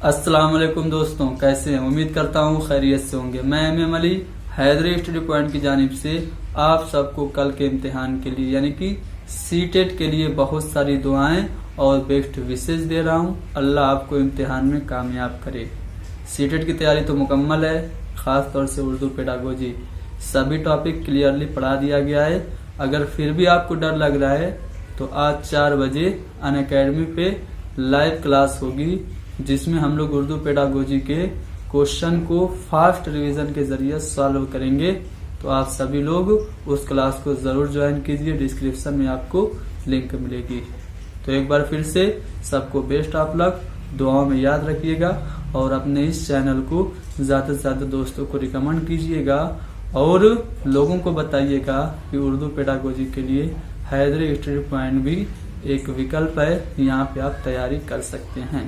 अस्सलाम वालेकुम दोस्तों, कैसे हैं? उम्मीद करता हूँ खैरियत से होंगे। मैं am Ali Haidri study point की जानिब से आप सबको कल के इम्तिहान के लिए यानी कि सीटेट के लिए बहुत सारी दुआएं और बेस्ट विशेष दे रहा हूँ। अल्लाह आपको इम्तिहान में कामयाब करे। सीटेट की तैयारी तो मुकम्मल है, खास तौर से उर्दू पेडागोजी सभी टॉपिक क्लियरली पढ़ा दिया गया है। अगर फिर भी आपको डर लग रहा है तो आज 4 बजे अनअकैडमी पे लाइव क्लास होगी, जिसमें हम लोग उर्दू पेडागोजी के क्वेश्चन को फास्ट रिवीजन के जरिए सॉल्व करेंगे। तो आप सभी लोग उस क्लास को जरूर ज्वाइन कीजिए, डिस्क्रिप्शन में आपको लिंक मिलेगी। तो एक बार फिर से सबको बेस्ट ऑफ लक, दुआओं में याद रखिएगा और अपने इस चैनल को ज्यादा से ज्यादा दोस्तों को रिकमेंड कीजिएगा और लोगों को बताइएगा कि उर्दू पेडागोजी के लिए हैदरी स्टडी पॉइंट भी एक विकल्प है, यहाँ पे आप तैयारी कर सकते हैं।